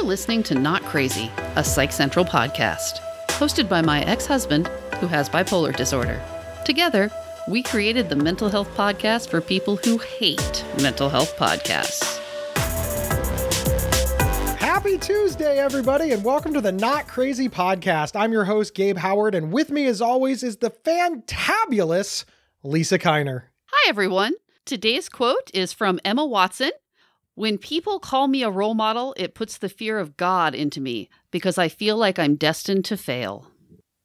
listening to Not Crazy, a Psych Central podcast, hosted by my ex-husband, who has bipolar disorder. Together, we created the mental health podcast for people who hate mental health podcasts. Happy Tuesday, everybody, and welcome to the Not Crazy podcast. I'm your host, Gabe Howard, and with me, as always, is the fantabulous Lisa Kiner. Hi, everyone. Today's quote is from Emma Watson. When people call me a role model, it puts the fear of God into me because I feel like I'm destined to fail.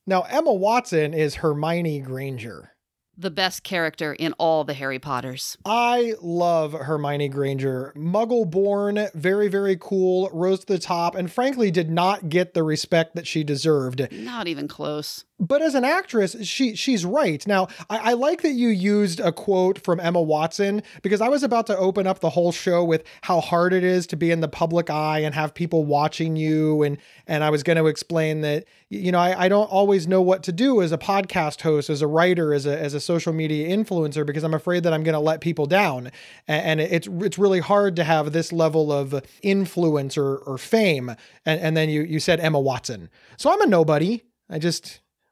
Now, Emma Watson is Hermione Granger. The best character in all the Harry Potters. I love Hermione Granger. Muggle-born, very, very cool, rose to the top, and frankly did not get the respect that she deserved. Not even close. But as an actress, she's right. Now, I like that you used a quote from Emma Watson because I was about to open up the whole show with how hard it is to be in the public eye and have people watching you. And I was going to explain that, I don't always know what to do as a podcast host, as a writer, as a social media influencer, because I'm afraid that I'm going to let people down. And it's really hard to have this level of influence or fame. And then you said Emma Watson. So I'm a nobody.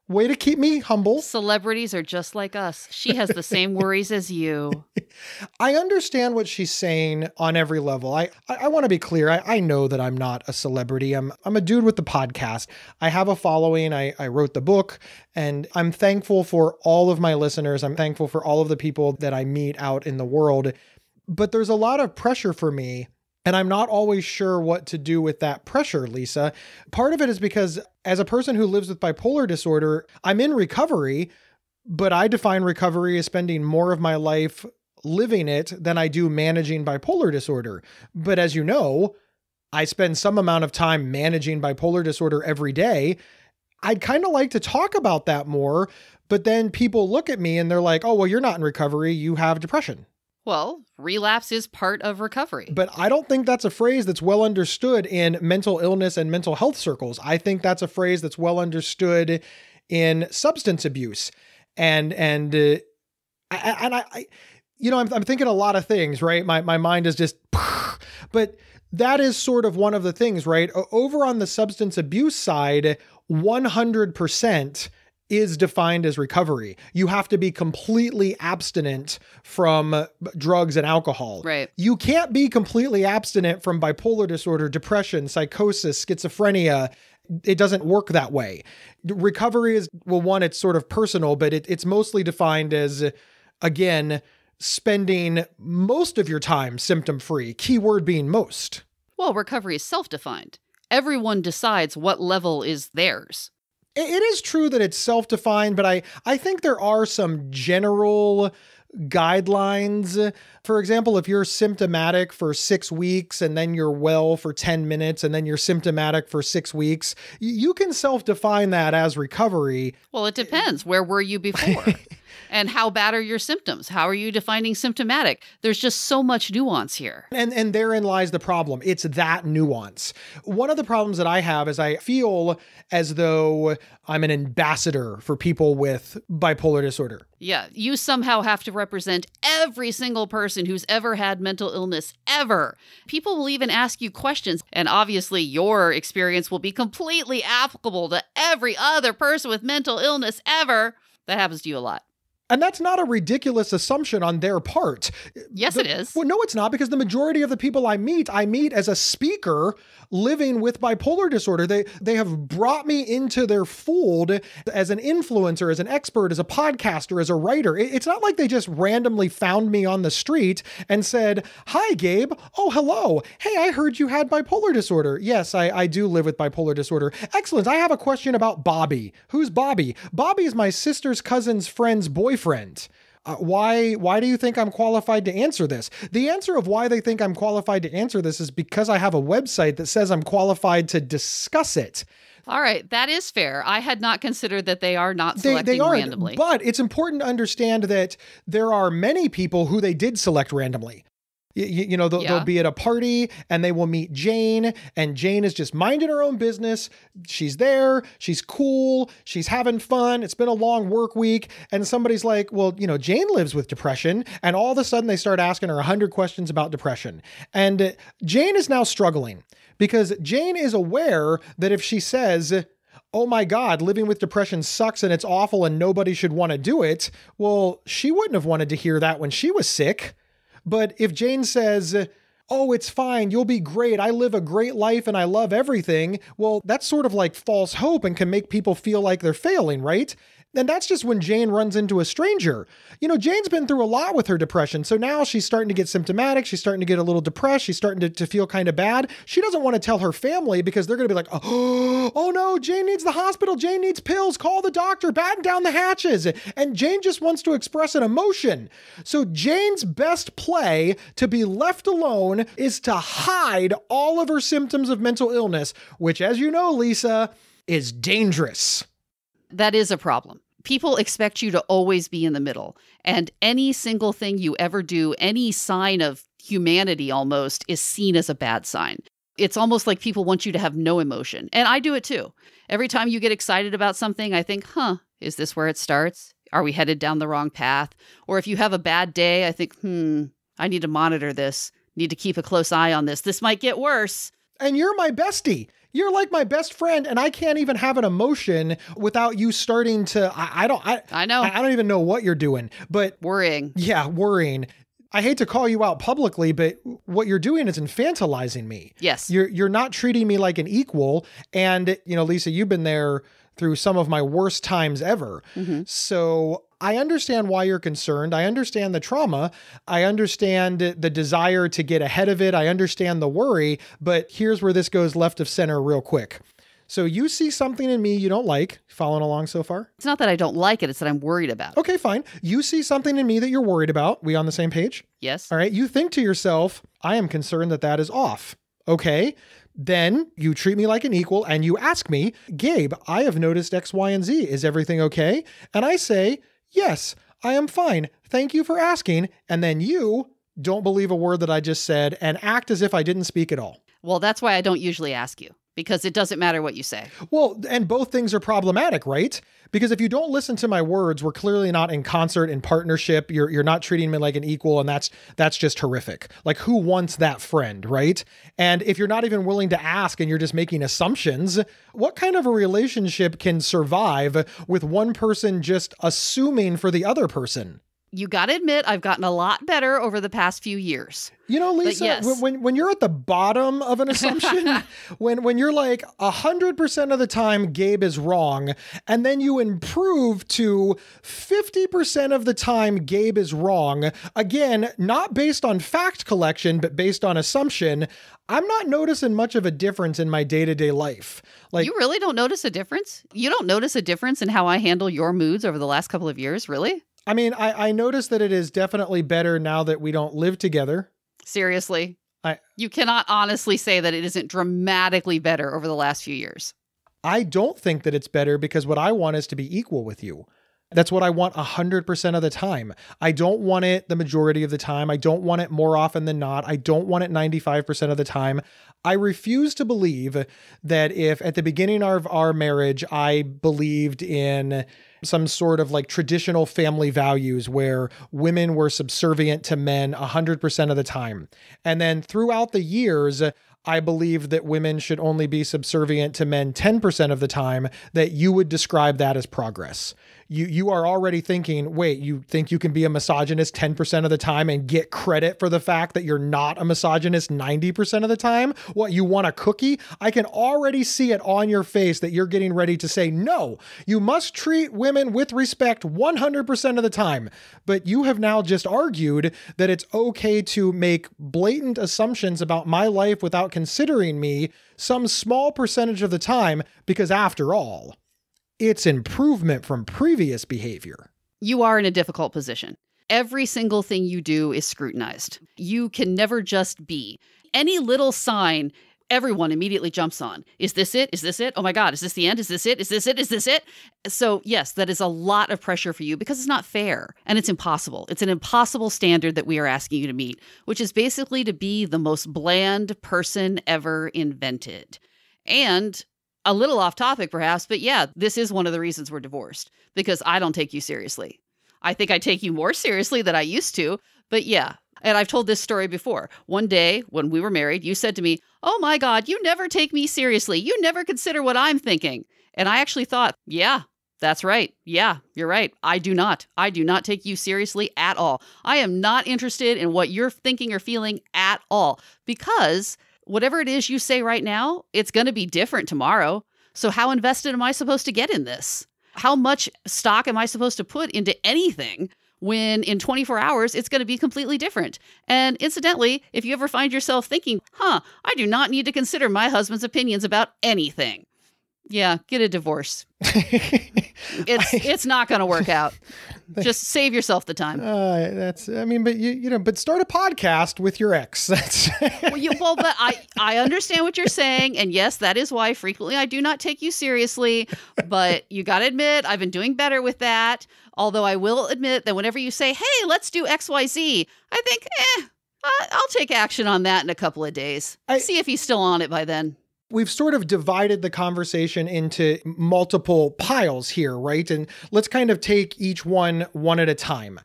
Way to keep me humble. Celebrities are just like us. She has the same worries as you. I understand what she's saying on every level. I want to be clear. I know that I'm not a celebrity. I'm a dude with the podcast. I have a following. I wrote the book, and I'm thankful for all of my listeners. I'm thankful for all of the people that I meet out in the world. But there's a lot of pressure for me, and I'm not always sure what to do with that pressure, Lisa. Part of it is because as a person who lives with bipolar disorder, I'm in recovery, but I define recovery as spending more of my life living it than I do managing bipolar disorder. But as you know, I spend some amount of time managing bipolar disorder every day. I'd kind of like to talk about that more, but then people look at me and they're like, oh, well, you're not in recovery. You have depression. Well, relapse is part of recovery. But I don't think that's a phrase that's well understood in mental illness and mental health circles. I think that's a phrase that's well understood in substance abuse. And I'm thinking a lot of things, right? My mind is just, but that is sort of one of the things, right? Over on the substance abuse side, 100% is defined as recovery. You have to be completely abstinent from drugs and alcohol. Right. You can't be completely abstinent from bipolar disorder, depression, psychosis, schizophrenia. It doesn't work that way. Recovery is, well, one, it's sort of personal, but it's mostly defined as, again, spending most of your time symptom-free, keyword being most. Well, recovery is self-defined. Everyone decides what level is theirs. It is true that it's self-defined, but I think there are some general guidelines. For example, if you're symptomatic for 6 weeks and then you're well for 10 minutes and then you're symptomatic for 6 weeks, you can self-define that as recovery. Well, it depends. Where were you before? And how bad are your symptoms? How are you defining symptomatic? There's just so much nuance here. And therein lies the problem. It's that nuance. One of the problems that I have is I feel as though I'm an ambassador for people with bipolar disorder. Yeah, you somehow have to represent every single person who's ever had mental illness, ever. People will even ask you questions, and obviously your experience will be completely applicable to every other person with mental illness ever. That happens to you a lot. And that's not a ridiculous assumption on their part. Yes, it is. Well, no, it's not, because the majority of the people I meet as a speaker living with bipolar disorder. They have brought me into their fold as an influencer, as an expert, as a podcaster, as a writer. It's not like they just randomly found me on the street and said, "Hi, Gabe. Oh, hello. Hey, I heard you had bipolar disorder." Yes, I do live with bipolar disorder. Excellent. I have a question about Bobby. Who's Bobby? Bobby is my sister's cousin's friend's boyfriend. Why do you think I'm qualified to answer this? The answer of why they think I'm qualified to answer this is because I have a website that says I'm qualified to discuss it. All right, that is fair. I had not considered that they are not selecting randomly. But it's important to understand that there are many people who they did select randomly. They'll be at a party and they will meet Jane, and Jane is just minding her own business. She's there. She's cool. She's having fun. It's been a long work week. And somebody's like, well, Jane lives with depression. And all of a sudden they start asking her 100 questions about depression. And Jane is now struggling because Jane is aware that if she says, oh my God, living with depression sucks and it's awful and nobody should want to do it, well, she wouldn't have wanted to hear that when she was sick. But if Jane says, oh, it's fine, you'll be great, I live a great life and I love everything, well, that's sort of like false hope and can make people feel like they're failing, right? And that's just when Jane runs into a stranger. Jane's been through a lot with her depression. So now she's starting to get symptomatic. She's starting to get a little depressed. She's starting to feel kind of bad. She doesn't want to tell her family because they're going to be like, oh no, Jane needs the hospital. Jane needs pills. Call the doctor. Batten down the hatches. And Jane just wants to express an emotion. So Jane's best play to be left alone is to hide all of her symptoms of mental illness, which, as you know, Lisa, is dangerous. That is a problem. People expect you to always be in the middle. And any single thing you ever do, any sign of humanity almost, is seen as a bad sign. It's almost like people want you to have no emotion. And I do it too. Every time you get excited about something, I think, is this where it starts? Are we headed down the wrong path? Or if you have a bad day, I think, I need to monitor this. Need to keep a close eye on this. This might get worse. And you're my bestie. You're like my best friend, and I can't even have an emotion without you starting to, I know. I don't even know what you're doing, but worrying. Yeah, worrying. I hate to call you out publicly, but what you're doing is infantilizing me. Yes. You're not treating me like an equal. And, Lisa, you've been there through some of my worst times ever. Mm-hmm. So I understand why you're concerned. I understand the trauma. I understand the desire to get ahead of it. I understand the worry, but here's where this goes left of center real quick. So you see something in me you don't like. Following along so far? It's not that I don't like it. It's that I'm worried about it. Okay, fine. You see something in me that you're worried about. We on the same page? Yes. All right. You think to yourself, I am concerned that is off. Okay. Then you treat me like an equal and you ask me, Gabe, I have noticed X, Y, and Z. Is everything okay? And I say, yes, I am fine. Thank you for asking. And then you don't believe a word that I just said and act as if I didn't speak at all. Well, that's why I don't usually ask you, because it doesn't matter what you say. Well, and both things are problematic, right? Because if you don't listen to my words, we're clearly not in concert, in partnership. You're not treating me like an equal, and that's just horrific. Like, who wants that friend, right? And if you're not even willing to ask and you're just making assumptions, what kind of a relationship can survive with one person just assuming for the other person? You got to admit, I've gotten a lot better over the past few years. Lisa, yes. when you're at the bottom of an assumption, when you're like 100% of the time Gabe is wrong, and then you improve to 50% of the time Gabe is wrong, again, not based on fact collection, but based on assumption, I'm not noticing much of a difference in my day-to-day life. Like, you really don't notice a difference? You don't notice a difference in how I handle your moods over the last couple of years, really? I mean, I noticed that it is definitely better now that we don't live together. Seriously? You cannot honestly say that it isn't dramatically better over the last few years. I don't think that it's better because what I want is to be equal with you. That's what I want 100% of the time. I don't want it the majority of the time. I don't want it more often than not. I don't want it 95% of the time. I refuse to believe that if at the beginning of our marriage, I believed in some sort of like traditional family values where women were subservient to men 100% of the time. And then throughout the years, I believe that women should only be subservient to men 10% of the time, that you would describe that as progress. You are already thinking, wait, you think you can be a misogynist 10% of the time and get credit for the fact that you're not a misogynist 90% of the time? What, you want a cookie? I can already see it on your face that you're getting ready to say, no, you must treat women with respect 100% of the time. But you have now just argued that it's okay to make blatant assumptions about my life without considering me some small percentage of the time, because after all, it's improvement from previous behavior. You are in a difficult position. Every single thing you do is scrutinized. You can never just be. Any little sign, everyone immediately jumps on. Is this it? Is this it? Oh my God, is this the end? Is this it? Is this it? Is this it? So yes, that is a lot of pressure for you because it's not fair and it's impossible. It's an impossible standard that we are asking you to meet, which is basically to be the most bland person ever invented. And a little off topic perhaps, but yeah, this is one of the reasons we're divorced, because I don't take you seriously. I think I take you more seriously than I used to, but yeah. And I've told this story before. One day when we were married, you said to me, "Oh my God, you never take me seriously. You never consider what I'm thinking." And I actually thought, yeah, that's right. Yeah, you're right. I do not. I do not take you seriously at all. I am not interested in what you're thinking or feeling at all, because whatever it is you say right now, it's going to be different tomorrow. So how invested am I supposed to get in this? How much stock am I supposed to put into anything when in 24 hours, it's going to be completely different? And incidentally, if you ever find yourself thinking, I do not need to consider my husband's opinions about anything. Yeah, get a divorce. It's not going to work out. Just save yourself the time. But start a podcast with your ex. But I understand what you're saying. And yes, that is why frequently I do not take you seriously. But you got to admit, I've been doing better with that. Although I will admit that whenever you say, "Hey, let's do XYZ, I think, I'll take action on that in a couple of days. See if he's still on it by then. We've sort of divided the conversation into multiple piles here, right? And let's kind of take each one at a time.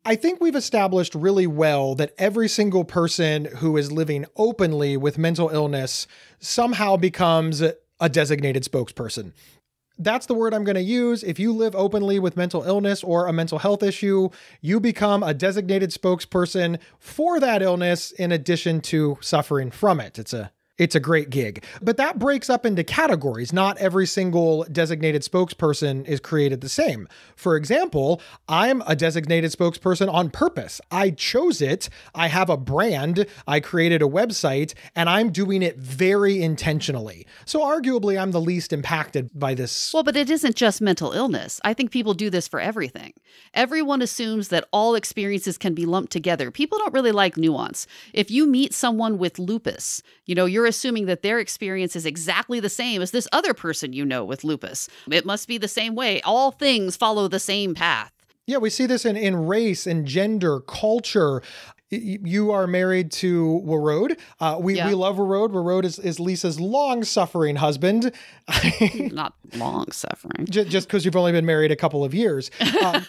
I think we've established really well that every single person who is living openly with mental illness somehow becomes a designated spokesperson. That's the word I'm going to use. If you live openly with mental illness or a mental health issue, you become a designated spokesperson for that illness in addition to suffering from it. It's a great gig. But that breaks up into categories. Not every single designated spokesperson is created the same. For example, I'm a designated spokesperson on purpose. I chose it. I have a brand. I created a website, and I'm doing it very intentionally. So arguably, I'm the least impacted by this. Well, but it isn't just mental illness. I think people do this for everything. Everyone assumes that all experiences can be lumped together. People don't really like nuance. If you meet someone with lupus, you're assuming that their experience is exactly the same as this other person with lupus. It must be the same way. All things follow the same path. Yeah, we see this in race and gender, culture. You are married to Warode. We love Warode. Warode is Lisa's long-suffering husband. Not long-suffering. Just because you've only been married a couple of years. But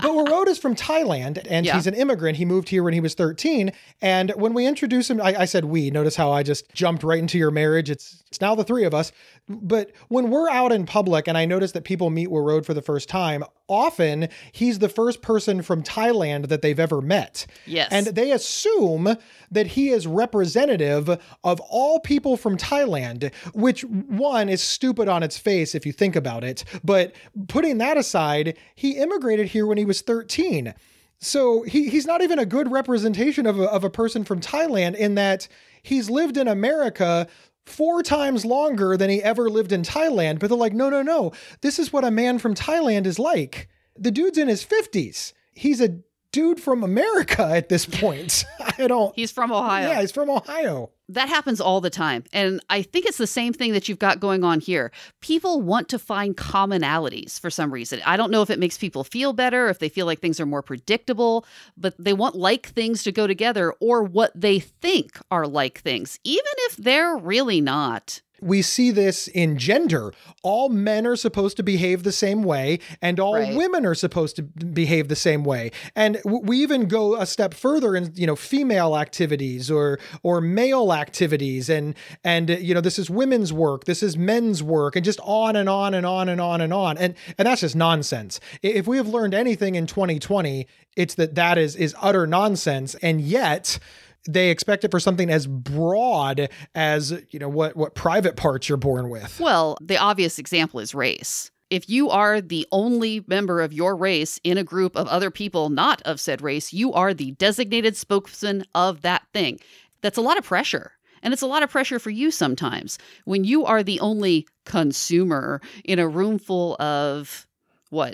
Warode is from Thailand, and he's an immigrant. He moved here when he was 13. And when we introduced him, I said we. Notice how I just jumped right into your marriage. It's now the three of us. But when we're out in public and I notice that people meet Warode for the first time, often he's the first person from Thailand that they've ever met. Yes. And they assume that he is representative of all people from Thailand, which one is stupid on its face if you think about it. But putting that aside, he immigrated here when he was 13. So he's not even a good representation of a person from Thailand, in that he's lived in America 4 times longer than he ever lived in Thailand. But they're like, no. This is what a man from Thailand is like. The dude's in his 50s. He's a dude from America at this point. He's from Ohio. Yeah, he's from Ohio. That happens all the time. And I think it's the same thing that you've got going on here. People want to find commonalities for some reason. I don't know if it makes people feel better, if they feel like things are more predictable, but they want like things to go together, or what they think are like things, even if they're really not. We see this in gender. All men are supposed to behave the same way, and all women are supposed to behave the same way. And we even go a step further in, female activities or male activities. And this is women's work, this is men's work, and just on and on and on and on and on. And that's just nonsense. If we have learned anything in 2020, it's that is utter nonsense. And yet they expect it for something as broad as, what private parts you're born with. Well, the obvious example is race. If you are the only member of your race in a group of other people not of said race, you are the designated spokesman of that thing. That's a lot of pressure. And it's a lot of pressure for you sometimes when you are the only consumer in a room full of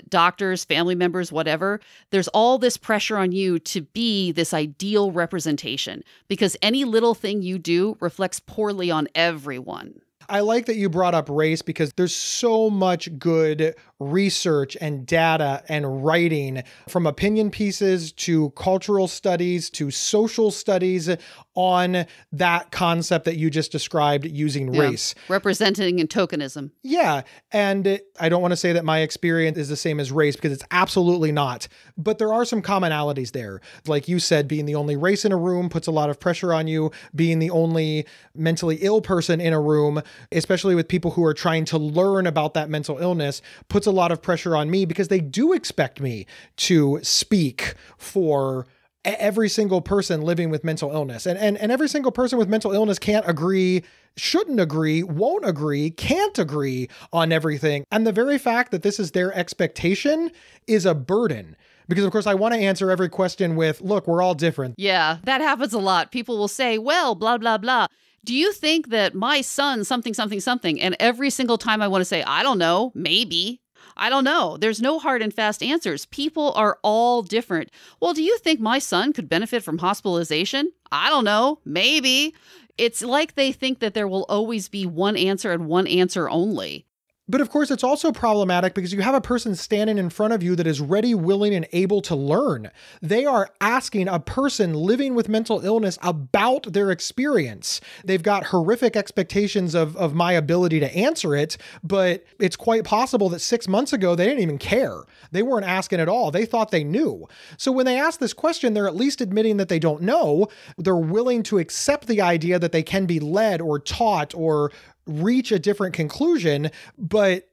doctors, family members, whatever, there's all this pressure on you to be this ideal representation because any little thing you do reflects poorly on everyone. I like that you brought up race because there's so much good research and data and writing from opinion pieces to cultural studies to social studies on that concept that you just described using race. Representing and tokenism. Yeah. And I don't want to say that my experience is the same as race because it's absolutely not. But there are some commonalities there. Like you said, being the only race in a room puts a lot of pressure on you. Being the only mentally ill person in a room, especially with people who are trying to learn about that mental illness, puts a lot of pressure on me because they do expect me to speak for every single person living with mental illness. And every single person with mental illness can't agree, shouldn't agree, won't agree, can't agree on everything. And the very fact that this is their expectation is a burden. Because, of course, I want to answer every question with, look, we're all different. Yeah, that happens a lot. People will say, well, blah, blah, blah. Do you think that my son something, something, something? And every single time I want to say, I don't know, maybe. I don't know. There's no hard and fast answers. People are all different. Well, do you think my son could benefit from hospitalization? I don't know. Maybe. It's like they think that there will always be one answer and one answer only. But of course, it's also problematic because you have a person standing in front of you that is ready, willing, and able to learn. They are asking a person living with mental illness about their experience. They've got horrific expectations of my ability to answer it, but it's quite possible that 6 months ago, they didn't even care. They weren't asking at all. They thought they knew. So when they ask this question, they're at least admitting that they don't know. They're willing to accept the idea that they can be led or taught or reach a different conclusion, but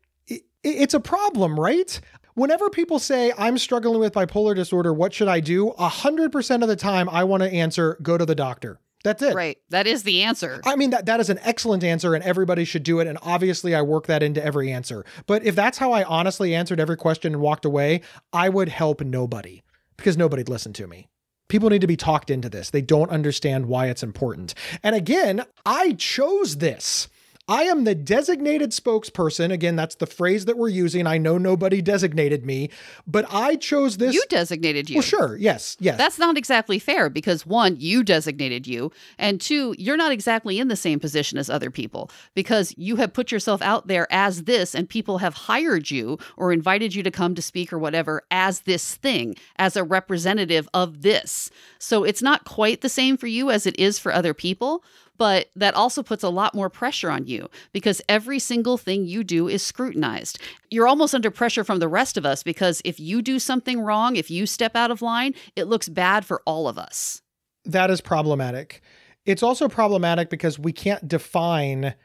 it's a problem, right? Whenever people say, I'm struggling with bipolar disorder, what should I do? 100% of the time, I want to answer, go to the doctor. That's it. Right. That is the answer. I mean, that is an excellent answer and everybody should do it. And obviously I work that into every answer. But if that's how I honestly answered every question and walked away, I would help nobody because nobody'd listen to me. People need to be talked into this. They don't understand why it's important. And again, I chose this. I am the designated spokesperson. Again, that's the phrase that we're using. I know nobody designated me, but I chose this. You designated you. Well, sure. Yes. That's not exactly fair because one, you designated you, and two, you're not exactly in the same position as other people because you have put yourself out there as this and people have hired you or invited you to come to speak or whatever as this thing, as a representative of this. So it's not quite the same for you as it is for other people. But that also puts a lot more pressure on you because every single thing you do is scrutinized. You're almost under pressure from the rest of us because if you do something wrong, if you step out of line, it looks bad for all of us. That is problematic. It's also problematic because we can't define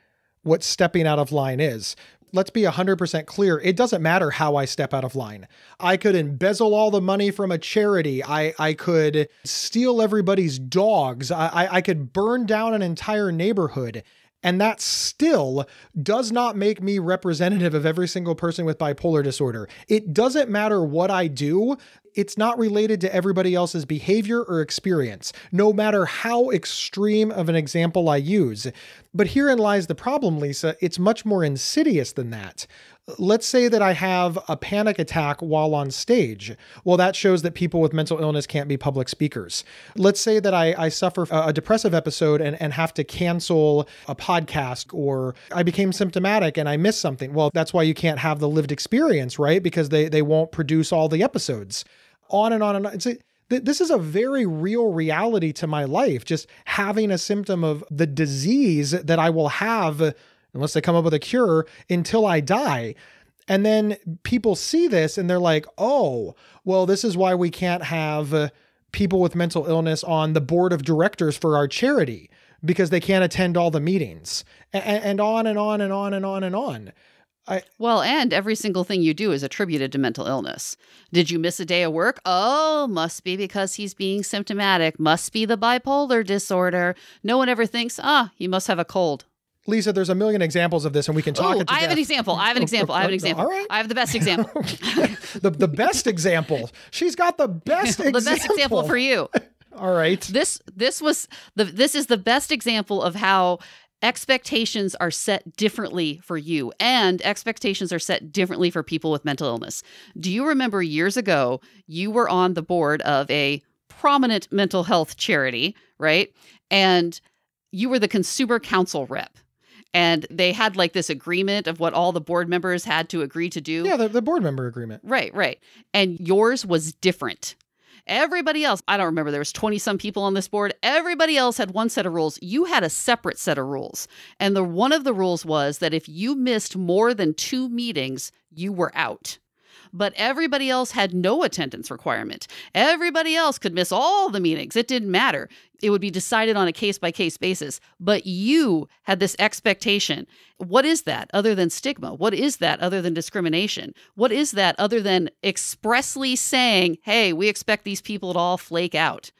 what stepping out of line is. Let's be 100% clear. It doesn't matter how I step out of line. I could embezzle all the money from a charity. I could steal everybody's dogs. I could burn down an entire neighborhood. And that still does not make me representative of every single person with bipolar disorder. It doesn't matter what I do. It's not related to everybody else's behavior or experience, no matter how extreme of an example I use. But herein lies the problem, Lisa. It's much more insidious than that. Let's say that I have a panic attack while on stage. Well, that shows that people with mental illness can't be public speakers. Let's say that I suffer a depressive episode and have to cancel a podcast, or I became symptomatic and I missed something. Well, that's why you can't have the lived experience, right? Because they won't produce all the episodes. On and on and on. This is a very real reality to my life, just having a symptom of the disease that I will have unless they come up with a cure until I die. And then people see this and they're like, oh, well, this is why we can't have people with mental illness on the board of directors for our charity because they can't attend all the meetings, and on and on and on and on and on. Well, and every single thing you do is attributed to mental illness. Did you miss a day of work? Oh, must be because he's being symptomatic. Must be the bipolar disorder. No one ever thinks, he must have a cold. Lisa, there's a million examples of this and we can talk it to I have an example. I have an example. All right. I have the best example. the best example. She's got the best example. The best example for you. All right. This is the best example of how expectations are set differently for you, and expectations are set differently for people with mental illness. Do you remember years ago, you were on the board of a prominent mental health charity, right? And you were the consumer counsel rep. And they had like this agreement of what all the board members had to agree to do. Yeah, the board member agreement. Right. And yours was different. Everybody else, I don't remember, there was 20 some people on this board. Everybody else had one set of rules. You had a separate set of rules. And one of the rules was that if you missed more than 2 meetings, you were out. But everybody else had no attendance requirement. Everybody else could miss all the meetings. It didn't matter. It would be decided on a case-by-case basis. But you had this expectation. What is that other than stigma? What is that other than discrimination? What is that other than expressly saying, hey, we expect these people to all flake out?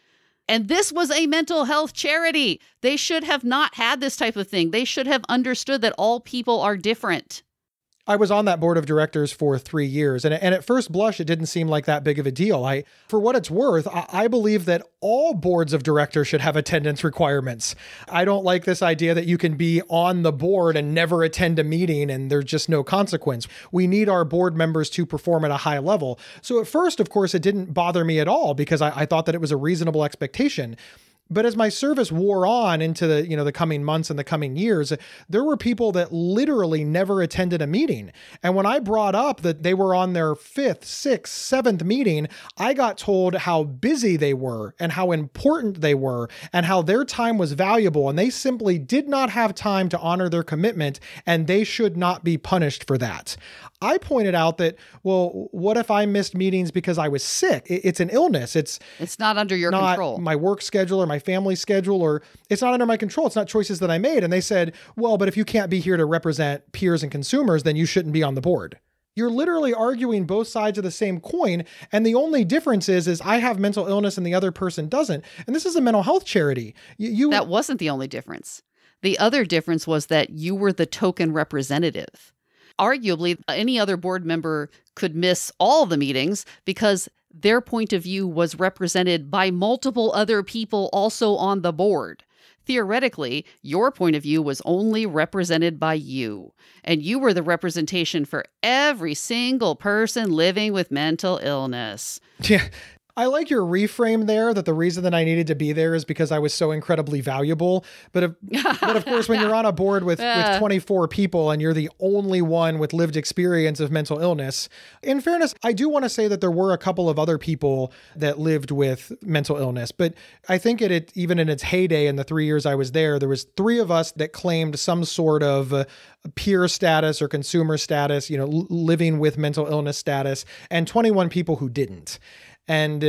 And this was a mental health charity. They should have not had this type of thing. They should have understood that all people are different. I was on that board of directors for 3 years, and at first blush, it didn't seem like that big of a deal. For what it's worth, I believe that all boards of directors should have attendance requirements. I don't like this idea that you can be on the board and never attend a meeting and there's just no consequence. We need our board members to perform at a high level. So at first, of course, it didn't bother me at all because I thought that it was a reasonable expectation. But as my service wore on into the coming months and the coming years, there were people that literally never attended a meeting. And when I brought up that they were on their 5th, 6th, 7th meeting, I got told how busy they were and how important they were and how their time was valuable. And they simply did not have time to honor their commitment, and they should not be punished for that. I pointed out that, well, what if I missed meetings because I was sick? It's an illness. It's not under your control. My work schedule or my family schedule, or it's not under my control. It's not choices that I made. And they said, well, but if you can't be here to represent peers and consumers, then you shouldn't be on the board. You're literally arguing both sides of the same coin. And the only difference is I have mental illness and the other person doesn't. And this is a mental health charity. That wasn't the only difference. The other difference was that you were the token representative. Arguably, any other board member could miss all the meetings because their point of view was represented by multiple other people also on the board. Theoretically, your point of view was only represented by you, and you were the representation for every single person living with mental illness. Yeah. I like your reframe there, that the reason that I needed to be there is because I was so incredibly valuable. But of course, when you're on a board with 24 people and you're the only one with lived experience of mental illness, in fairness, I do want to say that there were a couple of other people that lived with mental illness. But I think even in its heyday in the 3 years I was there was 3 of us that claimed some sort of peer status or consumer status, living with mental illness status, and 21 people who didn't. And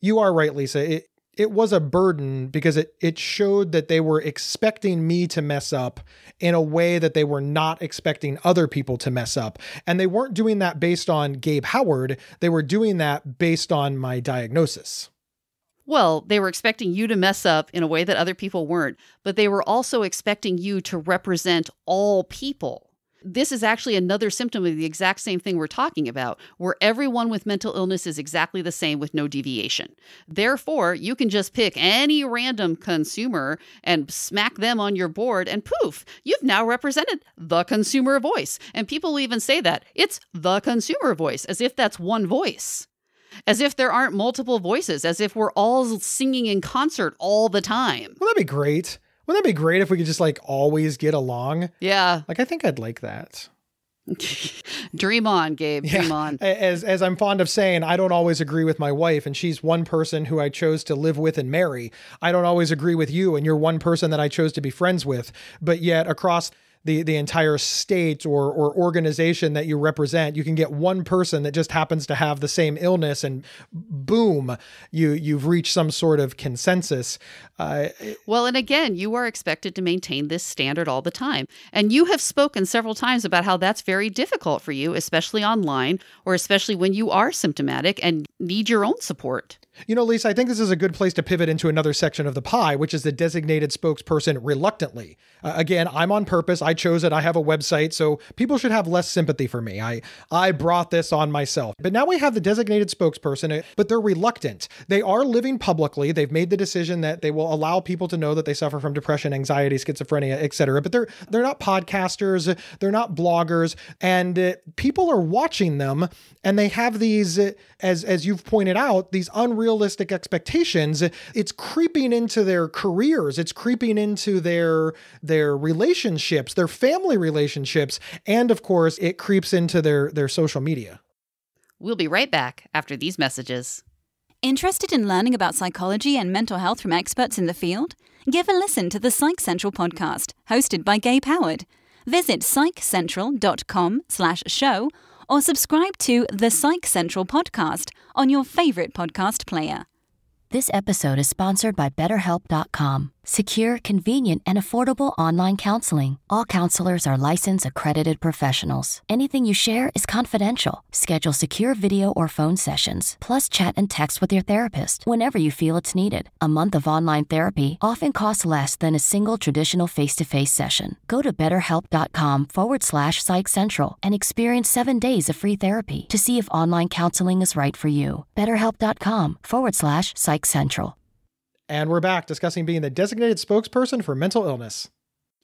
you are right, Lisa. It was a burden because it showed that they were expecting me to mess up in a way that they were not expecting other people to mess up. And they weren't doing that based on Gabe Howard. They were doing that based on my diagnosis. Well, they were expecting you to mess up in a way that other people weren't, but they were also expecting you to represent all people. This is actually another symptom of the exact same thing we're talking about, where everyone with mental illness is exactly the same with no deviation. Therefore, you can just pick any random consumer and smack them on your board, and poof, you've now represented the consumer voice. And people even say that. It's the consumer voice, as if that's one voice. As if there aren't multiple voices, as if we're all singing in concert all the time. Well, that'd be great. Wouldn't that be great if we could just always get along? Yeah. I think I'd like that. Dream on, Gabe. Dream on. As I'm fond of saying, I don't always agree with my wife, and she's one person who I chose to live with and marry. I don't always agree with you, and you're one person that I chose to be friends with. But yet across the entire state or organization that you represent, you can get one person that just happens to have the same illness, and boom, you've reached some sort of consensus. Well, and again, you are expected to maintain this standard all the time. And you have spoken several times about how that's very difficult for you, especially online, or especially when you are symptomatic and need your own support. Lisa, I think this is a good place to pivot into another section of the pie, which is the designated spokesperson reluctantly. Again, I'm on purpose. I chose it. I have a website, so people should have less sympathy for me. I brought this on myself. But now we have the designated spokesperson, but they're reluctant. They are living publicly. They've made the decision that they will allow people to know that they suffer from depression, anxiety, schizophrenia, etc. But they're not podcasters. They're not bloggers. And people are watching them, and they have these, as you've pointed out, these unrealistic expectations. It's creeping into their careers. It's creeping into their relationships, their family relationships. And of course, it creeps into their social media. We'll be right back after these messages. Interested in learning about psychology and mental health from experts in the field? Give a listen to the Psych Central Podcast, hosted by Gabe Howard. Visit psychcentral.com/show or subscribe to the Psych Central Podcast on your favorite podcast player. This episode is sponsored by BetterHelp.com. Secure, convenient, and affordable online counseling. All counselors are licensed, accredited professionals. Anything you share is confidential. Schedule secure video or phone sessions, plus chat and text with your therapist whenever you feel it's needed. A month of online therapy often costs less than a single traditional face-to-face session. Go to BetterHelp.com/Psych Central and experience 7 days of free therapy to see if online counseling is right for you. BetterHelp.com/Psych Central. And we're back discussing being the designated spokesperson for mental illness.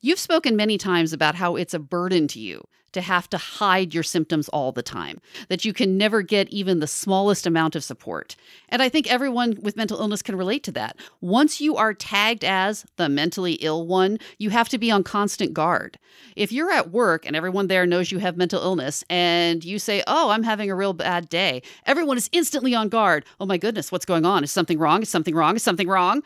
You've spoken many times about how it's a burden to you to have to hide your symptoms all the time, that you can never get even the smallest amount of support. And I think everyone with mental illness can relate to that. Once you are tagged as the mentally ill one, you have to be on constant guard. If you're at work and everyone there knows you have mental illness and you say, "Oh, I'm having a real bad day," everyone is instantly on guard. "Oh my goodness, what's going on? Is something wrong? Is something wrong? Is something wrong?"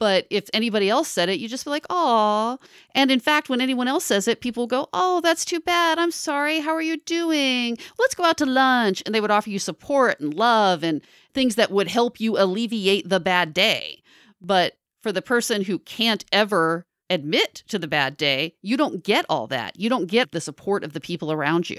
But if anybody else said it, you just be like, "Aw." And in fact, when anyone else says it, people go, "Oh, that's too bad. I'm sorry. How are you doing? Let's go out to lunch." And they would offer you support and love and things that would help you alleviate the bad day. But for the person who can't ever admit to the bad day, you don't get all that. You don't get the support of the people around you.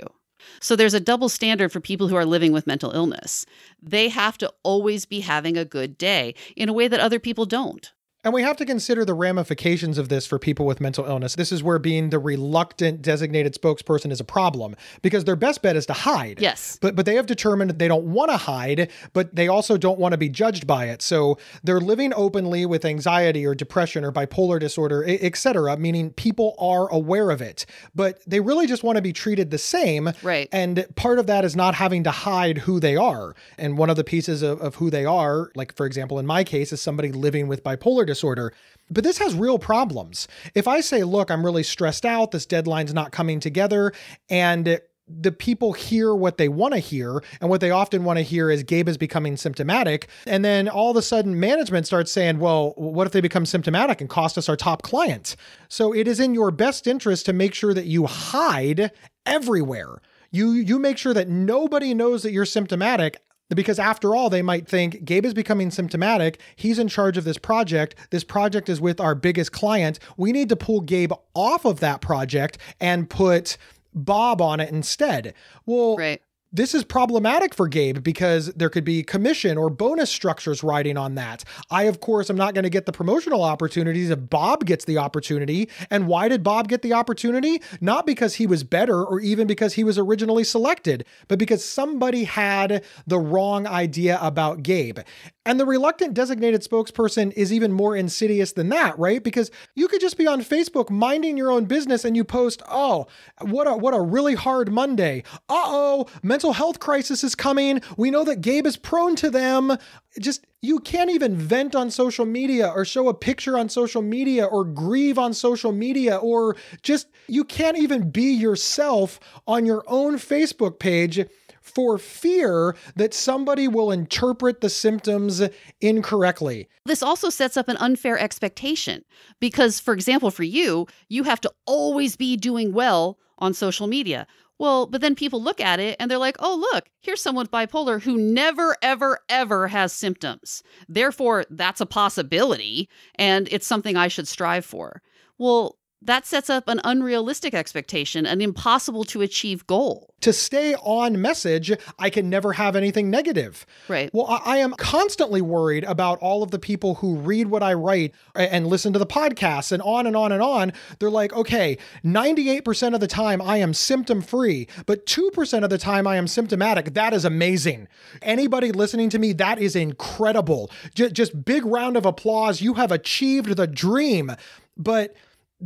So there's a double standard for people who are living with mental illness. They have to always be having a good day in a way that other people don't. And we have to consider the ramifications of this for people with mental illness. This is where being the reluctant designated spokesperson is a problem, because their best bet is to hide. Yes. But they have determined that they don't want to hide, but they also don't want to be judged by it. So they're living openly with anxiety or depression or bipolar disorder, etc., meaning people are aware of it, but they really just want to be treated the same. Right. And part of that is not having to hide who they are. And one of the pieces of who they are, like, for example, in my case, is somebody living with bipolar disorder. But this has real problems. If I say, "Look, I'm really stressed out, this deadline's not coming together," and the people hear what they want to hear, and what they often want to hear is Gabe is becoming symptomatic, and then all of a sudden management starts saying, "Well, what if they become symptomatic and cost us our top client?" So it is in your best interest to make sure that you hide everywhere. You make sure that nobody knows that you're symptomatic, because after all, they might think Gabe is becoming symptomatic. He's in charge of this project. This project is with our biggest client. We need to pull Gabe off of that project and put Bob on it instead. Well, Right. This is problematic for Gabe because there could be commission or bonus structures riding on that. I, of course, am not going to get the promotional opportunities if Bob gets the opportunity. And why did Bob get the opportunity? Not because he was better or even because he was originally selected, but because somebody had the wrong idea about Gabe. And the reluctant designated spokesperson is even more insidious than that, right? Because you could just be on Facebook minding your own business and you post, "Oh, what a really hard Monday. Uh-oh, mental health crisis is coming. We know that Gabe is prone to them." You can't even vent on social media or show a picture on social media or grieve on social media, or you can't even be yourself on your own Facebook page for fear that somebody will interpret the symptoms incorrectly. This also sets up an unfair expectation because, for example, for you have to always be doing well on social media. Well, but then people look at it and they're like, "Oh, look, here's someone with bipolar who never, ever, ever has symptoms. Therefore, that's a possibility and it's something I should strive for." Well, That sets up an unrealistic expectation, an impossible to achieve goal. To stay on message, I can never have anything negative. Right. Well, I am constantly worried about all of the people who read what I write and listen to the podcast and on and on and on. They're like, okay, 98% of the time I am symptom free, but 2% of the time I am symptomatic. That is amazing. Anybody listening to me, that is incredible. Just big round of applause. You have achieved the dream. But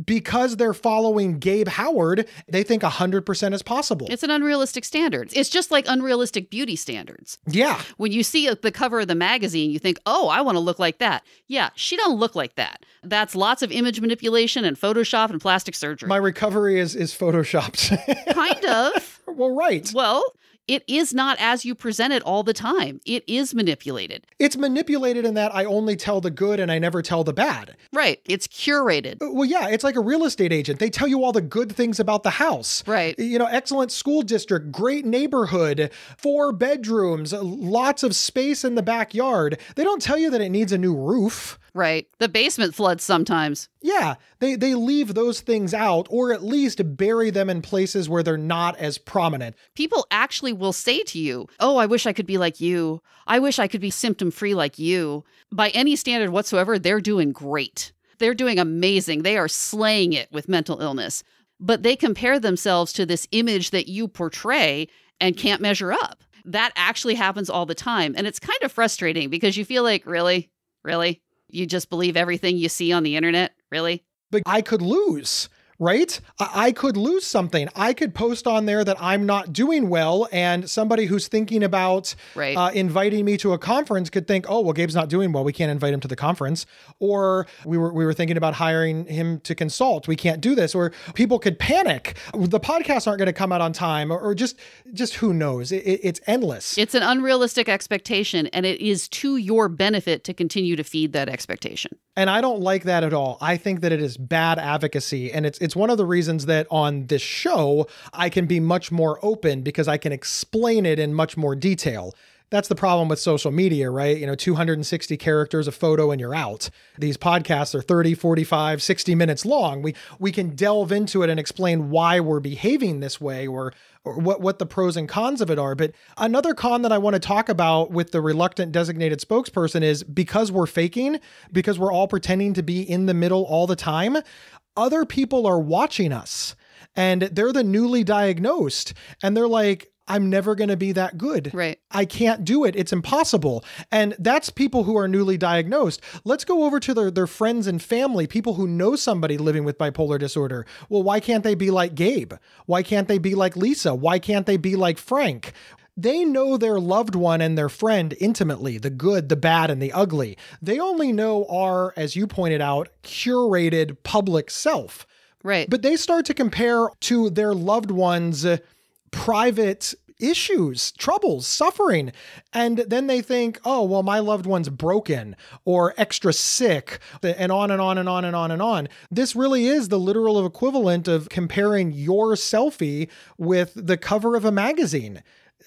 because they're following Gabe Howard, they think 100% is possible. It's an unrealistic standard. It's just like unrealistic beauty standards. Yeah. When you see the cover of the magazine, you think, oh, I want to look like that. Yeah, she don't look like that. That's lots of image manipulation and Photoshop and plastic surgery. My recovery is photoshopped. Kind of. Well, right. Well, it is not as you present it all the time. It is manipulated. It's manipulated in that I only tell the good and I never tell the bad. Right. It's curated. Well, yeah, it's like a real estate agent. They tell you all the good things about the house. Right. You know, excellent school district, great neighborhood, 4 bedrooms, lots of space in the backyard. They don't tell you that it needs a new roof. Right. The basement floods sometimes. Yeah, they leave those things out, or at least bury them in places where they're not as prominent. People actually will say to you, oh, I wish I could be like you. I wish I could be symptom-free like you. By any standard whatsoever, they're doing great. They're doing amazing. They are slaying it with mental illness. But they compare themselves to this image that you portray and can't measure up. That actually happens all the time. And it's kind of frustrating because you feel like, really? Really? You just believe everything you see on the internet? Really? But I could lose, right? I could lose something. I could post on there that I'm not doing well, and somebody who's thinking about inviting me to a conference could think, oh, well, Gabe's not doing well. We can't invite him to the conference. Or we were thinking about hiring him to consult. We can't do this. Or people could panic. The podcasts aren't going to come out on time, or just who knows? It's endless. It's an unrealistic expectation, and it is to your benefit to continue to feed that expectation. And I don't like that at all. I think that it is bad advocacy. And it's one of the reasons that on this show, I can be much more open because I can explain it in much more detail. That's the problem with social media, right? 260 characters, a photo, and you're out. These podcasts are 30, 45, 60 minutes long. We can delve into it and explain why we're behaving this way or what the pros and cons of it are. But another con that I want to talk about with the reluctant designated spokesperson is because we're faking, because we're all pretending to be in the middle all the time, other people are watching us and they're the newly diagnosed and they're like, I'm never going to be that good. Right. I can't do it. It's impossible. And that's people who are newly diagnosed. Let's go over to their friends and family, people who know somebody living with bipolar disorder. Well, why can't they be like Gabe? Why can't they be like Lisa? Why can't they be like Frank? They know their loved one and their friend intimately, the good, the bad, and the ugly. They only know our, as you pointed out, curated public self. Right. But they start to compare to their loved ones' private issues, troubles, suffering. And then they think, oh, well, my loved one's broken or extra sick, and on and on and on and on and on. This really is the literal equivalent of comparing your selfie with the cover of a magazine.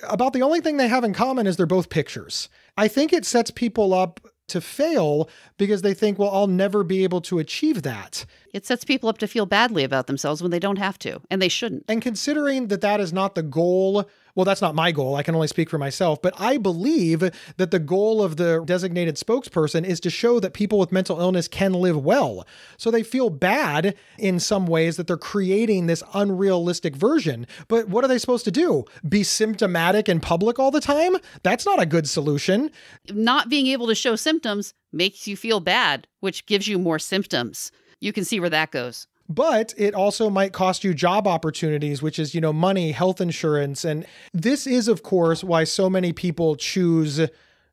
About the only thing they have in common is they're both pictures. I think it sets people up to fail because they think, well, I'll never be able to achieve that. It sets people up to feel badly about themselves when they don't have to, and they shouldn't. And considering that that is not the goal, well, that's not my goal. I can only speak for myself, but I believe that the goal of the designated spokesperson is to show that people with mental illness can live well. So they feel bad in some ways that they're creating this unrealistic version. But what are they supposed to do? Be symptomatic in public all the time? That's not a good solution. Not being able to show symptoms makes you feel bad, which gives you more symptoms. You can see where that goes. But it also might cost you job opportunities, which is, money, health insurance. And this is, of course, why so many people choose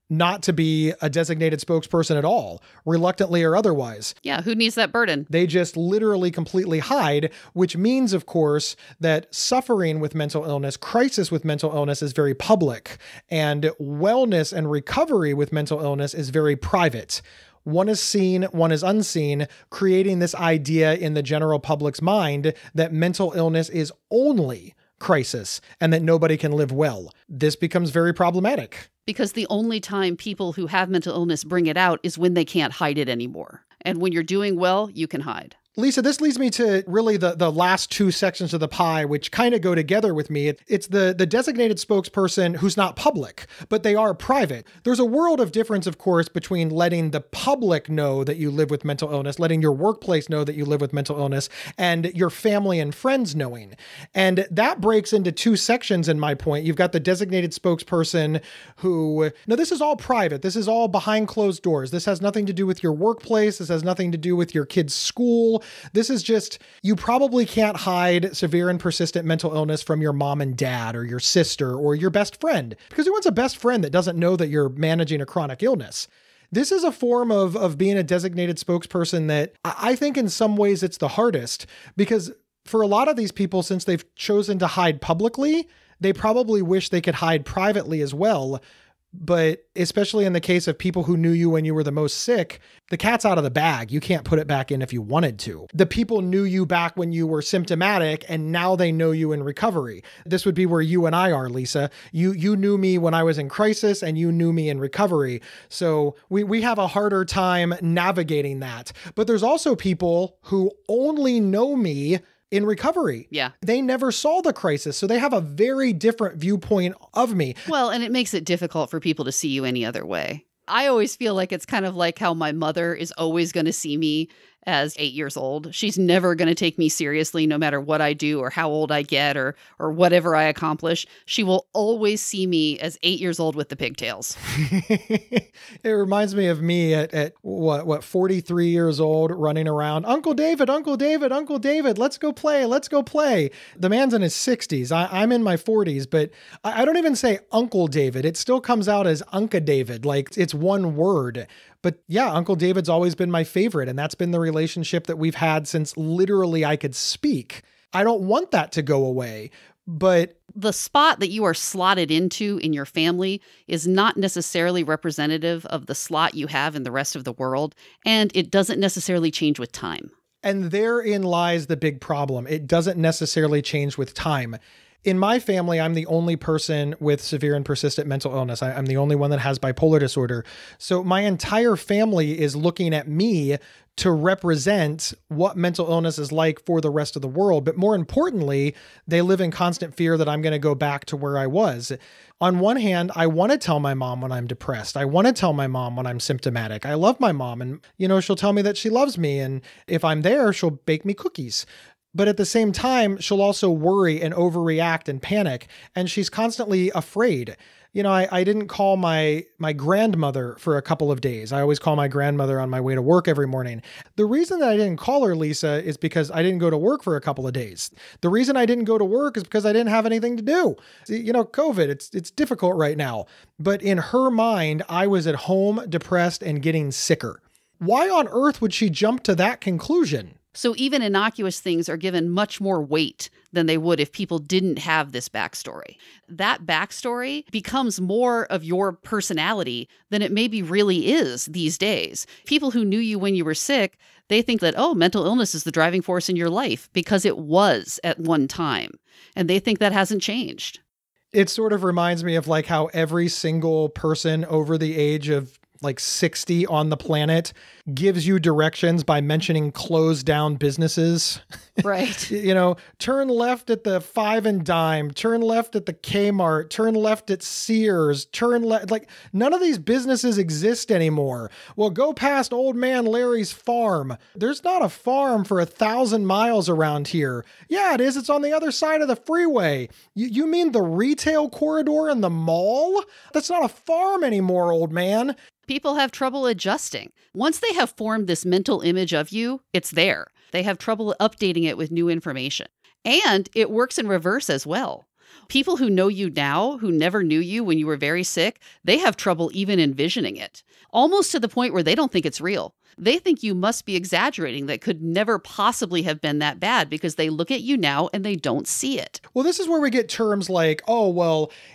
not to be a designated spokesperson at all, reluctantly or otherwise. Yeah, who needs that burden? They just literally completely hide, which means, of course, that suffering with mental illness, crisis with mental illness is very public, and wellness and recovery with mental illness is very private. One is seen, one is unseen, creating this idea in the general public's mind that mental illness is only crisis and that nobody can live well. This becomes very problematic. Because the only time people who have mental illness bring it out is when they can't hide it anymore. And when you're doing well, you can hide. Lisa, this leads me to really the last two sections of the pie, which kind of go together with me. It's the designated spokesperson who's not public, but they are private. There's a world of difference, of course, between letting the public know that you live with mental illness, letting your workplace know that you live with mental illness, and your family and friends knowing. And that breaks into two sections in my point. You've got the designated spokesperson who, now this is all private. This is all behind closed doors. This has nothing to do with your workplace. This has nothing to do with your kid's school. This is just, you probably can't hide severe and persistent mental illness from your mom and dad or your sister or your best friend, because who wants a best friend that doesn't know that you're managing a chronic illness? This is a form of being a designated spokesperson that I think in some ways it's the hardest, because for a lot of these people, since they've chosen to hide publicly, they probably wish they could hide privately as well. But especially in the case of people who knew you when you were the most sick, the cat's out of the bag. You can't put it back in if you wanted to. The people knew you back when you were symptomatic, and now they know you in recovery. This would be where you and I are, Lisa. You knew me when I was in crisis, and you knew me in recovery. So we have a harder time navigating that. But there's also people who only know me in recovery. Yeah. They never saw the crisis, so they have a very different viewpoint of me. Well, and it makes it difficult for people to see you any other way. I always feel like it's kind of like how my mother is always going to see me as 8 years old. She's never going to take me seriously no matter what I do or how old I get or whatever I accomplish. She will always see me as 8 years old with the pigtails. It reminds me of me at 43 years old running around, Uncle David, Uncle David, Uncle David, let's go play, let's go play. The man's in his 60s. I'm in my 40s, but I don't even say Uncle David. It still comes out as Unca David, like it's one word. But yeah, Uncle David's always been my favorite, and that's been the relationship that we've had since literally I could speak. I don't want that to go away, but the spot that you are slotted into in your family is not necessarily representative of the slot you have in the rest of the world, and it doesn't necessarily change with time. And therein lies the big problem. It doesn't necessarily change with time. In my family, I'm the only person with severe and persistent mental illness. I'm the only one that has bipolar disorder. So my entire family is looking at me to represent what mental illness is like for the rest of the world. But more importantly, they live in constant fear that I'm going to go back to where I was. On one hand, I want to tell my mom when I'm depressed. I want to tell my mom when I'm symptomatic. I love my mom, and she'll tell me that she loves me. And if I'm there, she'll bake me cookies. But at the same time, she'll also worry and overreact and panic. And she's constantly afraid. I didn't call my grandmother for a couple of days. I always call my grandmother on my way to work every morning. The reason that I didn't call her, Lisa, is because I didn't go to work for a couple of days. The reason I didn't go to work is because I didn't have anything to do. COVID, it's difficult right now. But in her mind, I was at home, depressed, and getting sicker. Why on earth would she jump to that conclusion? So even innocuous things are given much more weight than they would if people didn't have this backstory. That backstory becomes more of your personality than it maybe really is these days. People who knew you when you were sick, they think that, mental illness is the driving force in your life because it was at one time. And they think that hasn't changed. It sort of reminds me of like how every single person over the age of 60 on the planet gives you directions by mentioning closed down businesses. Right. Turn left at the Five and Dime, turn left at the Kmart, turn left at Sears, turn left. None of these businesses exist anymore. Well, go past Old Man Larry's farm. There's not a farm for 1,000 miles around here. Yeah, it is. It's on the other side of the freeway. You mean the retail corridor in the mall? That's not a farm anymore, old man. People have trouble adjusting. Once they have formed this mental image of you, it's there. They have trouble updating it with new information. And it works in reverse as well. People who know you now, who never knew you when you were very sick, they have trouble even envisioning it, almost to the point where they don't think it's real. They think you must be exaggerating, that could never possibly have been that bad because they look at you now and they don't see it. Well, this is where we get terms like,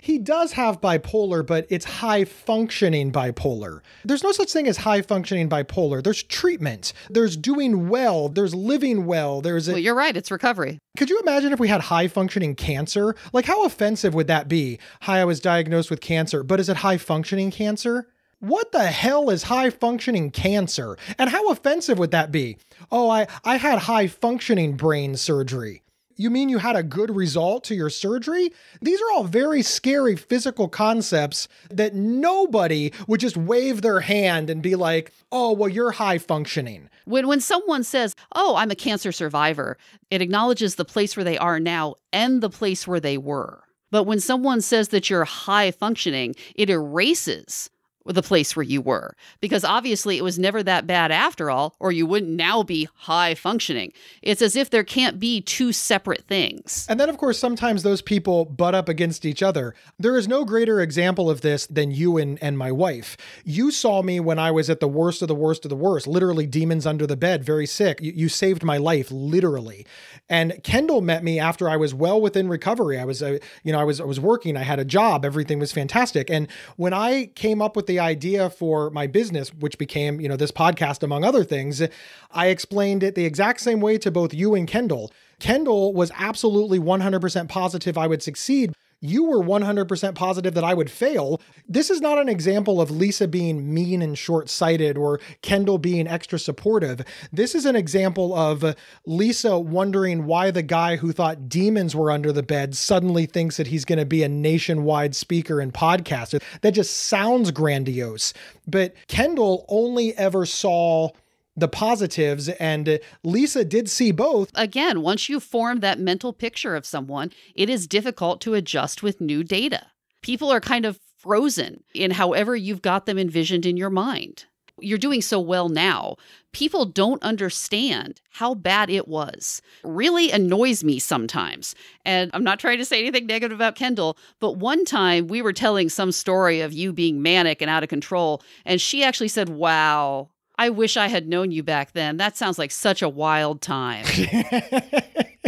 he does have bipolar, but it's high-functioning bipolar. There's no such thing as high-functioning bipolar. There's treatment. There's doing well. There's living well. Well, you're right. It's recovery. Could you imagine if we had high-functioning cancer? How offensive would that be? Hi, I was diagnosed with cancer, but is it high-functioning cancer? What the hell is high functioning cancer? And how offensive would that be? Oh, I had high functioning brain surgery. You mean you had a good result to your surgery? These are all very scary physical concepts that nobody would just wave their hand and be like, oh, well, you're high functioning. When someone says, oh, I'm a cancer survivor, it acknowledges the place where they are now and the place where they were. But when someone says that you're high functioning, it erases the place where you were, because obviously it was never that bad after all, or you wouldn't now be high functioning. It's as if there can't be two separate things. And then, of course, sometimes those people butt up against each other. There is no greater example of this than you and my wife. You saw me when I was at the worst of the worst of the worst, literally demons under the bed, very sick. You saved my life, literally. And Kendall met me after I was well within recovery. I was working, I had a job, everything was fantastic. And when I came up with the idea for my business, which became, this podcast, among other things, I explained it the exact same way to both you and Kendall. Kendall was absolutely 100% positive I would succeed. You were 100% positive that I would fail. This is not an example of Lisa being mean and short-sighted or Kendall being extra supportive. This is an example of Lisa wondering why the guy who thought demons were under the bed suddenly thinks that he's going to be a nationwide speaker and podcaster. That just sounds grandiose. But Kendall only ever saw the positives, and Lisa did see both. Again, once you form that mental picture of someone, it is difficult to adjust with new data. People are kind of frozen in however you've got them envisioned in your mind. You're doing so well now. People don't understand how bad it was. It really annoys me sometimes. And I'm not trying to say anything negative about Kendall, but one time we were telling some story of you being manic and out of control, and she actually said, wow, I wish I had known you back then. That sounds like such a wild time.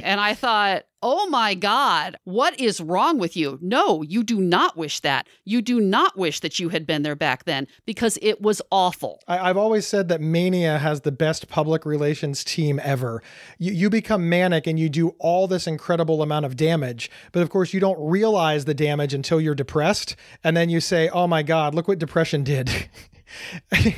And I thought, oh my God, what is wrong with you? No, you do not wish that. You do not wish that you had been there back then, because it was awful. I've always said that Mania has the best public relations team ever. You become manic and you do all this incredible amount of damage. But of course, you don't realize the damage until you're depressed. And then you say, oh my God, look what depression did.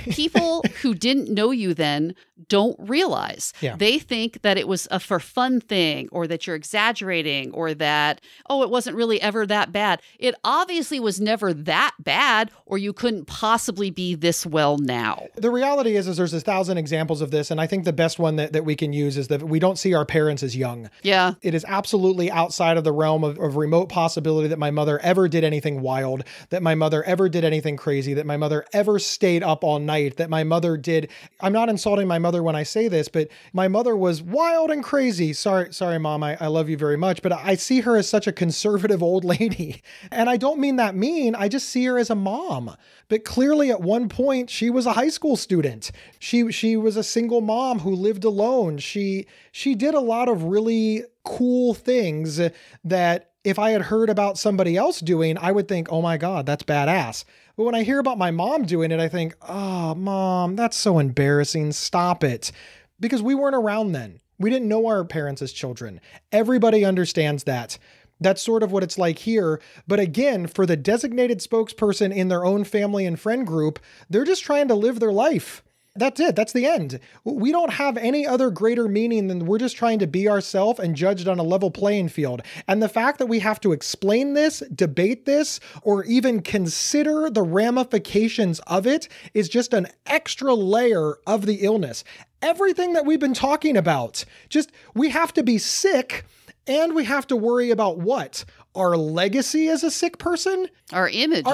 People who didn't know you then don't realize. Yeah. They think that it was a for fun thing, or that you're exaggerating, or that, oh, it wasn't really ever that bad. It obviously was never that bad, or you couldn't possibly be this well now. The reality is there's 1,000 examples of this. And I think the best one that we can use is that we don't see our parents as young. Yeah. It is absolutely outside of the realm of remote possibility that my mother ever did anything wild, that my mother ever did anything crazy, that my mother ever stayed up all night, that my mother did. I'm not insulting my mother when I say this, but my mother was wild and crazy. Sorry, Mom, I love you very much, but I see her as such a conservative old lady. And I don't mean that mean, I just see her as a mom. But clearly at one point, she was a high school student. She was a single mom who lived alone. She did a lot of really cool things that if I had heard about somebody else doing, I would think, oh my God, that's badass. But when I hear about my mom doing it, I think, oh, Mom, that's so embarrassing. Stop it. Because we weren't around then. We didn't know our parents as children. Everybody understands that. That's sort of what it's like here. But again, for the designated spokesperson in their own family and friend group, they're just trying to live their life. That's it. That's the end. We don't have any other greater meaning than we're just trying to be ourselves and judged on a level playing field. And the fact that we have to explain this, debate this, or even consider the ramifications of it is just an extra layer of the illness. Everything that we've been talking about, just we have to be sick and we have to worry about what? Our legacy as a sick person? Our image.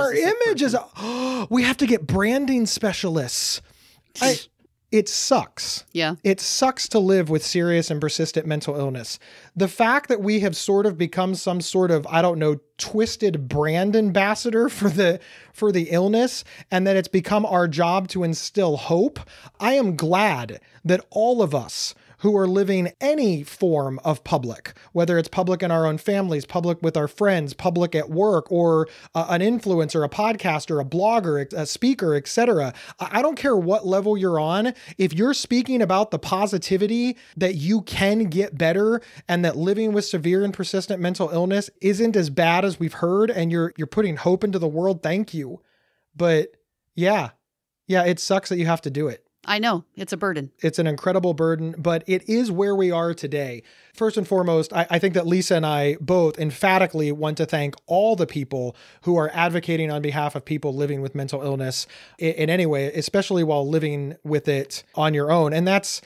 We have to get branding specialists. It sucks. Yeah. It sucks to live with serious and persistent mental illness. The fact that we have sort of become some sort of, twisted brand ambassador for the illness, and that it's become our job to instill hope. I am glad that all of us who are living any form of public, whether it's public in our own families, public with our friends, public at work, or an influencer, a podcaster, a blogger, a speaker, etc. I don't care what level you're on. If you're speaking about the positivity that you can get better and that living with severe and persistent mental illness isn't as bad as we've heard, and you're putting hope into the world, thank you. But Yeah. Yeah, it sucks that you have to do it. I know. It's a burden. It's an incredible burden, but it is where we are today. First and foremost, I think that Lisa and I both emphatically want to thank all the people who are advocating on behalf of people living with mental illness in any way, especially while living with it on your own. And that's,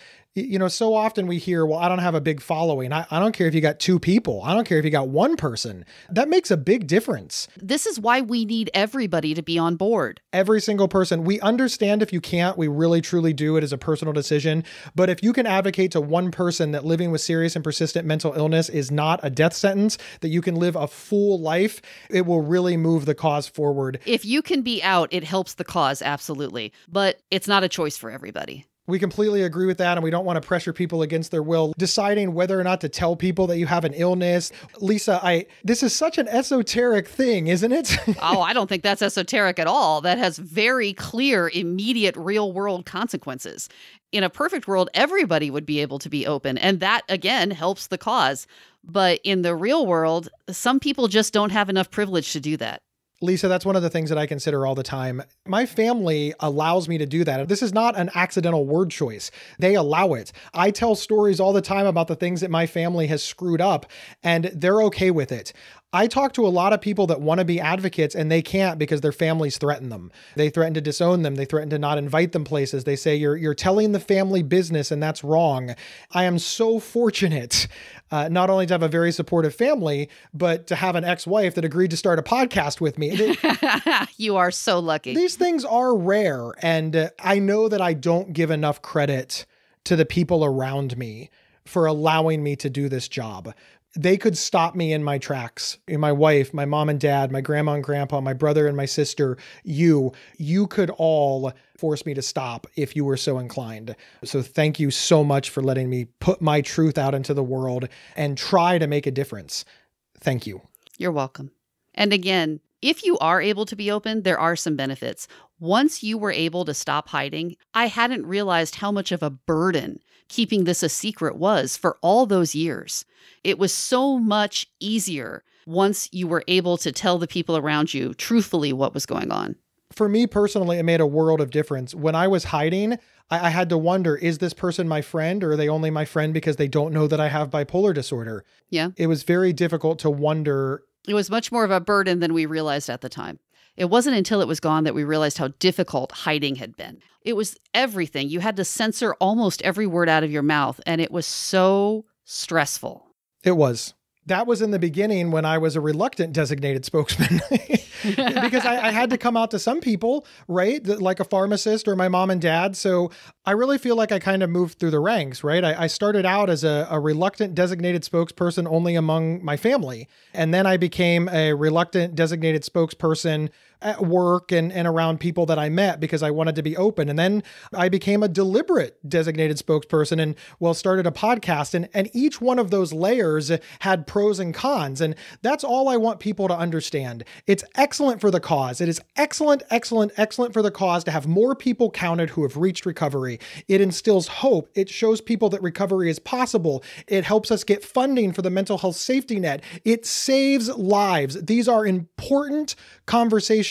so often we hear, well, I don't have a big following. I don't care if you got 2 people. I don't care if you got 1 person. That makes a big difference. This is why we need everybody to be on board. Every single person. We understand if you can't, we really truly do. It is a personal decision. But if you can advocate to 1 person that living with serious and persistent mental illness is not a death sentence, that you can live a full life, it will really move the cause forward. If you can be out, it helps the cause, absolutely. But it's not a choice for everybody. We completely agree with that, and we don't want to pressure people against their will. Deciding whether or not to tell people that you have an illness. Lisa, this is such an esoteric thing, isn't it? Oh, I don't think that's esoteric at all. That has very clear, immediate, real-world consequences. In a perfect world, everybody would be able to be open, and that, again, helps the cause. But in the real world, some people just don't have enough privilege to do that. Lisa, that's one of the things that I consider all the time. My family allows me to do that. This is not an accidental word choice. They allow it. I tell stories all the time about the things that my family has screwed up, and they're okay with it. I talk to a lot of people that want to be advocates and they can't because their families threaten them. They threaten to disown them. They threaten to not invite them places. They say, you're telling the family business and that's wrong. I am so fortunate not only to have a very supportive family, but to have an ex-wife that agreed to start a podcast with me. You are so lucky. These things are rare. And I know that I don't give enough credit to the people around me for allowing me to do this job. They could stop me in my tracks. My wife, my mom and dad, my grandma and grandpa, my brother and my sister, you could all force me to stop if you were so inclined. So thank you so much for letting me put my truth out into the world and try to make a difference. Thank you. You're welcome. And again, if you are able to be open, there are some benefits. Once you were able to stop hiding, I hadn't realized how much of a burden keeping this a secret was for all those years. It was so much easier once you were able to tell the people around you truthfully what was going on. For me personally, it made a world of difference. When I was hiding, I had to wonder, is this person my friend or are they only my friend because they don't know that I have bipolar disorder? Yeah. It was very difficult to wonder. It was much more of a burden than we realized at the time. It wasn't until it was gone that we realized how difficult hiding had been. It was everything. You had to censor almost every word out of your mouth, and it was so stressful. It was. That was in the beginning when I was a reluctant designated spokesman because I had to come out to some people, right? Like a pharmacist or my mom and dad. So I really feel like I kind of moved through the ranks, right? I started out as a reluctant designated spokesperson only among my family. And then I became a reluctant designated spokesperson at work and around people that I met because I wanted to be open. And then I became a deliberate designated spokesperson and started a podcast. And each one of those layers had pros and cons. And that's all I want people to understand. It's excellent for the cause. It is excellent for the cause to have more people counted who have reached recovery. It instills hope. It shows people that recovery is possible. It helps us get funding for the mental health safety net. It saves lives. These are important conversations.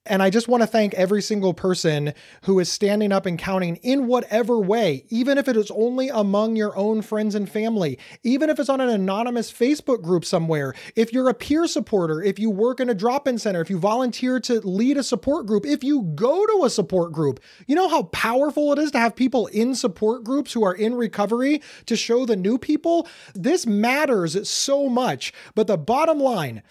And I just want to thank every single person who is standing up and counting in whatever way, even if it is only among your own friends and family, even if it's on an anonymous Facebook group somewhere, if you're a peer supporter, if you work in a drop-in center, if you volunteer to lead a support group, if you go to a support group. You know how powerful it is to have people in support groups who are in recovery to show the new people? This matters so much. But the bottom line,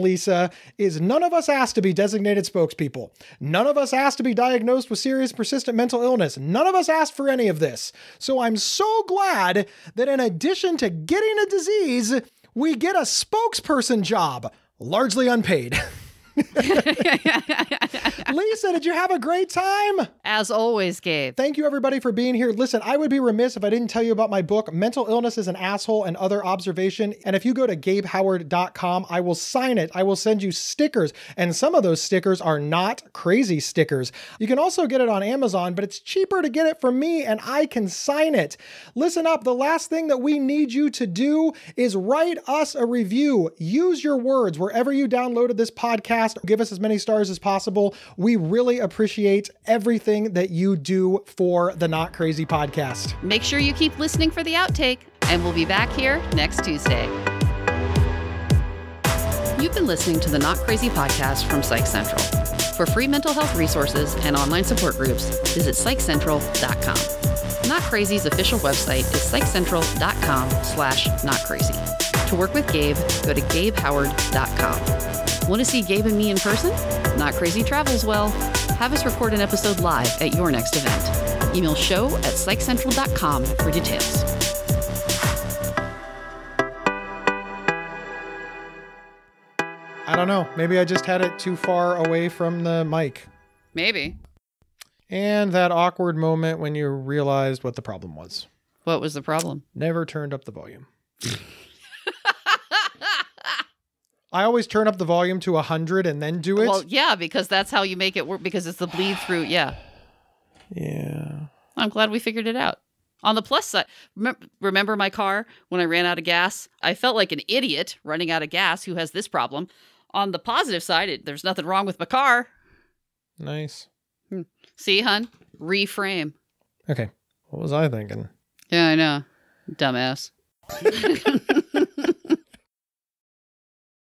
Lisa, is none of us asked to be designated spokespeople. None of us asked to be diagnosed with serious persistent mental illness. None of us asked for any of this. So I'm so glad that in addition to getting a disease, we get a spokesperson job, largely unpaid. Lisa, did you have a great time? As always, Gabe. Thank you, everybody, for being here. Listen, I would be remiss if I didn't tell you about my book, Mental Illness is an Asshole and Other Observation. And if you go to GabeHoward.com, I will sign it. I will send you stickers. And some of those stickers are not crazy stickers. You can also get it on Amazon, but it's cheaper to get it from me and I can sign it. Listen up. The last thing that we need you to do is write us a review. Use your words wherever you downloaded this podcast. podcast. Give us as many stars as possible. We really appreciate everything that you do for the Not Crazy podcast. Make sure you keep listening for the outtake, and we'll be back here next Tuesday. You've been listening to the Not Crazy podcast from Psych Central. For free mental health resources and online support groups, visit psychcentral.com. Not Crazy's official website is psychcentral.com/notcrazy. To work with Gabe, go to gabehoward.com. Want to see Gabe and me in person? Not Crazy travels well. Have us record an episode live at your next event. Email show@psychcentral.com for details. I don't know. Maybe I just had it too far away from the mic. Maybe. And that awkward moment when you realized what the problem was. What was the problem? Never turned up the volume. I always turn up the volume to 100 and then do it. Well, yeah, because that's how you make it work, because it's the bleed through. Yeah. Yeah. I'm glad we figured it out. On the plus side, remember my car when I ran out of gas? I felt like an idiot running out of gas who has this problem. On the positive side, there's nothing wrong with my car. Nice. See, hun? Reframe. Okay. What was I thinking? Yeah, I know. Dumbass.